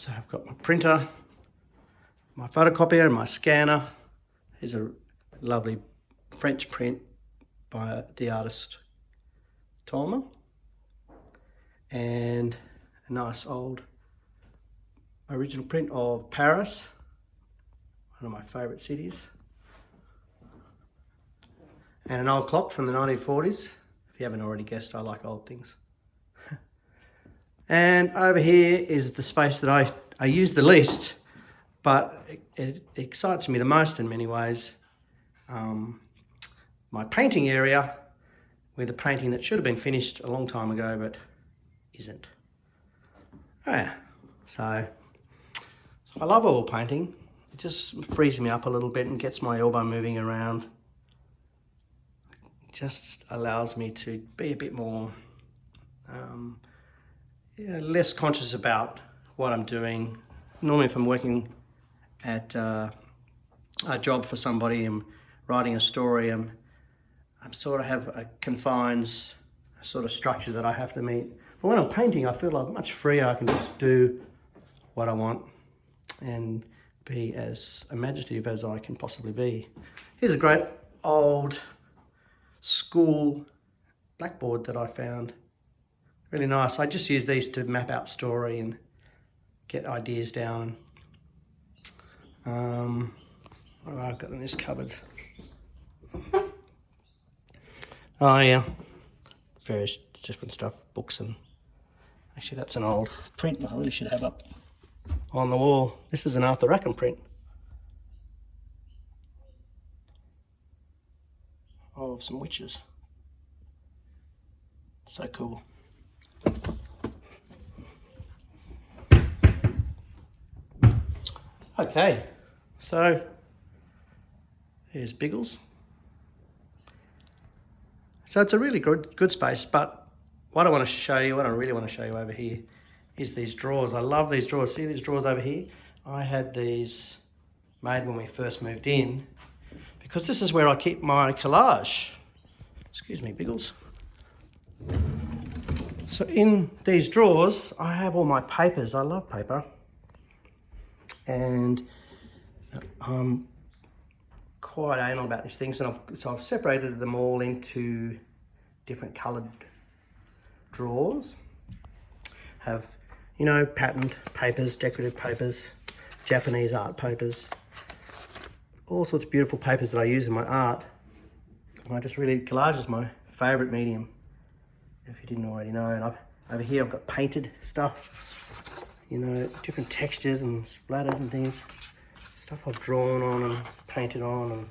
So I've got my printer, my photocopier and my scanner. Here's a lovely French print by the artist Tolma. And a nice old original print of Paris, one of my favourite cities. And an old clock from the 1940s. If you haven't already guessed, I like old things. And over here is the space that I use the least, but it excites me the most in many ways. My painting area, with a painting that should have been finished a long time ago, but isn't. Yeah, so I love oil painting. It just frees me up a little bit and gets my elbow moving around. It just allows me to be a bit more, less conscious about what I'm doing. Normally if I'm working at a job for somebody and writing a story, I'm sort of have a confines sort of structure that I have to meet. But when I'm painting, I feel like much freer. I can just do what I want and be as imaginative as I can possibly be. Here's a great old school blackboard that I found. Really nice. I just use these to map out story and get ideas down. What have I got in this cupboard? Oh yeah, various different stuff, books, and actually that's an old print I really should have up on the wall. This is an Arthur Rackham print of some witches. So cool. Okay, so here's Biggles. So it's a really good space, but what I want to show you, what I really want to show you over here is these drawers. I love these drawers. See these drawers over here? I had these made when we first moved in because this is where I keep my collage. Excuse me, Biggles. So in these drawers, I have all my papers. I love paper. And I'm quite anal about these things, and so I've separated them all into different coloured drawers. Have, you know, patterned papers, decorative papers, Japanese art papers, all sorts of beautiful papers that I use in my art. And I just really, collage is my favourite medium, if you didn't already know. And over here I've got painted stuff, you know, different textures and splatters and things. Stuff I've drawn on and painted on, and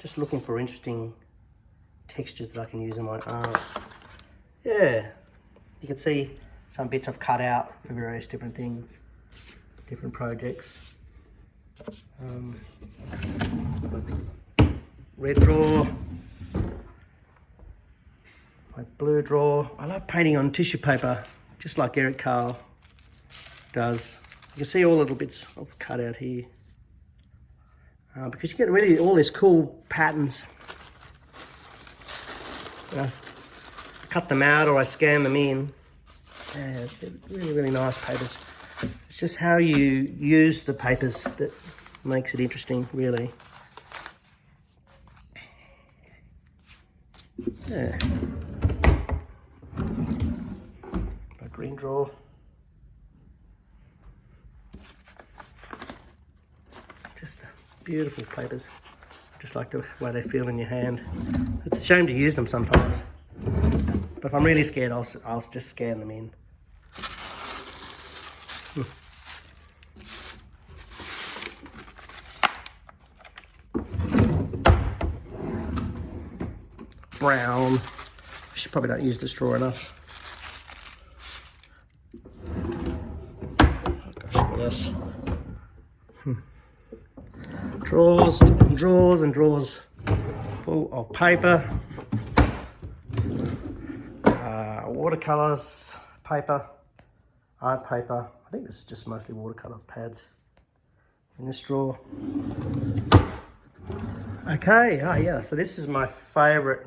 just looking for interesting textures that I can use in my art. Yeah, you can see some bits I've cut out for various different things, different projects. Red drawer, my blue drawer. I love painting on tissue paper, just like Eric Carle does. You can see all the little bits I've cut out here. Because you get really all these cool patterns. I cut them out or I scan them in. Yeah, really, really nice papers. It's just how you use the papers that makes it interesting, really. Yeah. My green drawer. Just beautiful papers. Just like the way they feel in your hand. It's a shame to use them sometimes. But if I'm really scared, I'll just scan them in. Brown. I probably don't use this drawer enough. Oh gosh, what else? Drawers and drawers and drawers full of paper, watercolors, paper, art paper. I think this is just mostly watercolor pads in this drawer. Okay, oh yeah, so this is my favorite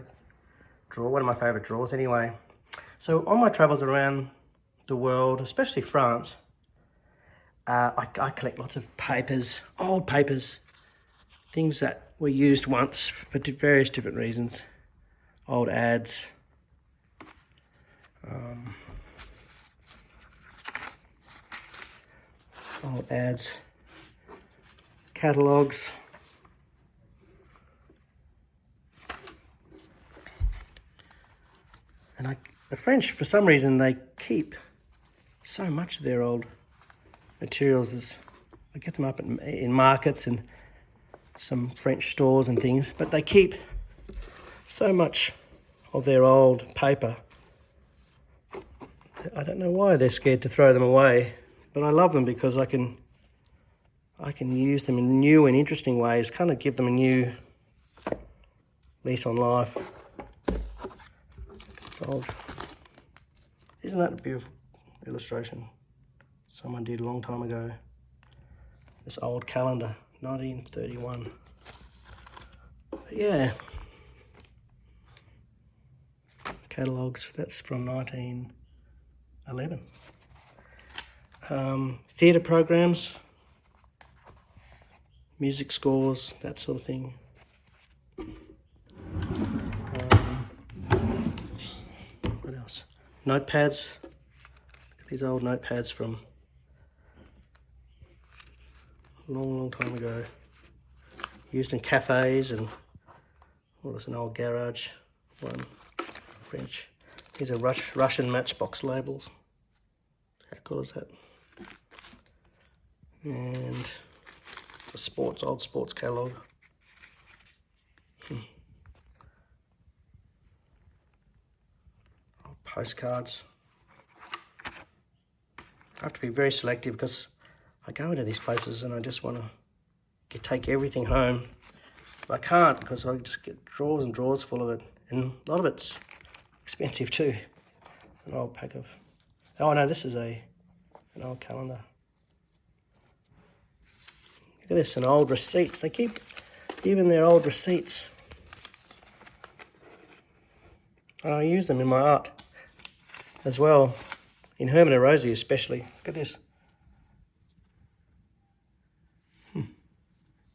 drawer, one of my favorite drawers anyway. So on my travels around the world, especially France, I collect lots of papers, old papers, things that were used once for various different reasons. Old ads. Old ads. Catalogues. And the French, for some reason, they keep so much of their old materials. I get them up in markets and some French stores and things, but they keep so much of their old paper. I don't know why they're scared to throw them away, but I love them because I can use them in new and interesting ways, kind of give them a new lease on life. It's old. Isn't that a beautiful illustration someone did a long time ago? This old calendar, 1931. But yeah. Catalogues, that's from 1911. Theatre programs, music scores, that sort of thing. What else? Notepads. Look at these old notepads from a long time ago. Used in cafes, and what was an old garage one. French. These are Russian matchbox labels. How cool is that? And a old sports catalogue. Old postcards. I have to be very selective because I go into these places and I just want to take everything home. But I can't because I just get drawers and drawers full of it, and a lot of it's expensive too. An old pack of... Oh no, this is an old calendar. Look at this, an old receipts. They keep even their old receipts. And I use them in my art as well. In Herman and Rosie especially. Look at this.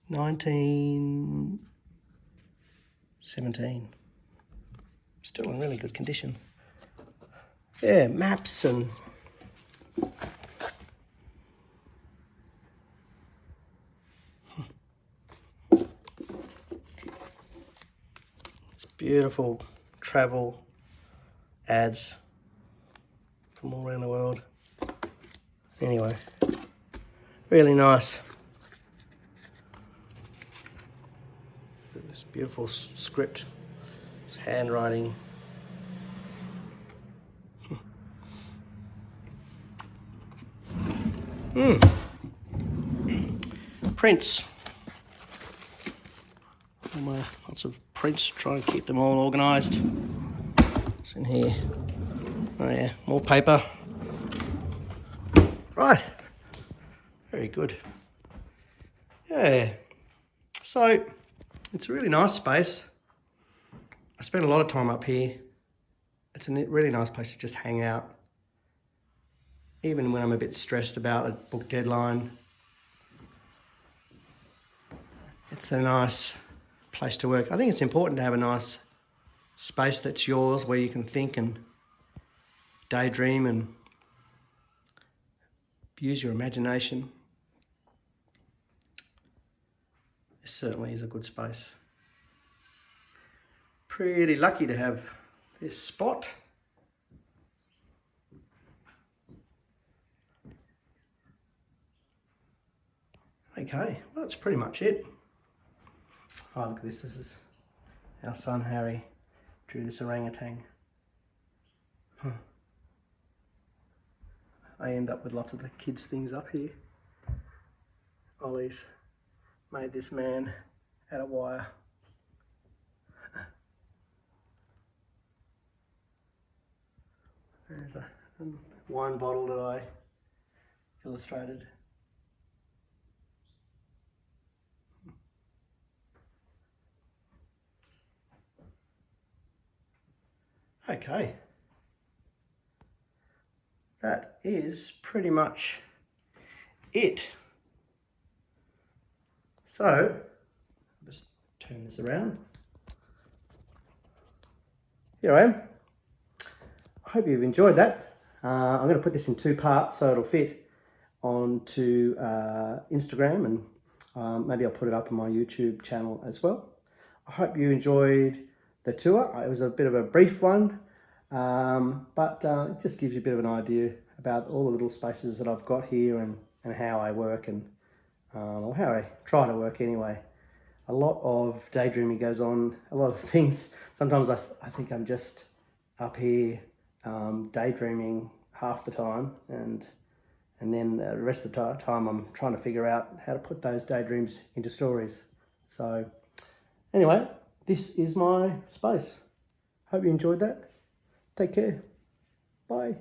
1917. Still in really good condition. Yeah, maps and... It's beautiful travel ads from all around the world. Anyway, really nice. This beautiful script, this handwriting. Prints. Lots of prints, try and keep them all organised. What's in here? Oh yeah, more paper. Right, very good. Yeah, so it's a really nice space. I spend a lot of time up here. It's a really nice place to just hang out. Even when I'm a bit stressed about a book deadline. It's a nice place to work. I think it's important to have a nice space that's yours where you can think and daydream and use your imagination. This certainly is a good space. Pretty lucky to have this spot. Okay, well that's pretty much it. Oh look at this, this is our son Harry drew this orangutan. I end up with lots of the kids' things up here. Ollie's made this man out of wire. There's a wine bottle that I illustrated. Okay, that is pretty much it. So, just turn this around. Here I am. I hope you've enjoyed that. I'm going to put this in 2 parts so it'll fit onto Instagram, and maybe I'll put it up on my YouTube channel as well. I hope you enjoyed the tour. It was a bit of a brief one, but it just gives you a bit of an idea about all the little spaces that I've got here and how I work, and or how I try to work anyway. A lot of daydreaming goes on, a lot of things. Sometimes I think I'm just up here daydreaming half the time, and then the rest of the time I'm trying to figure out how to put those daydreams into stories. So anyway, this is my space. Hope you enjoyed that. Take care. Bye.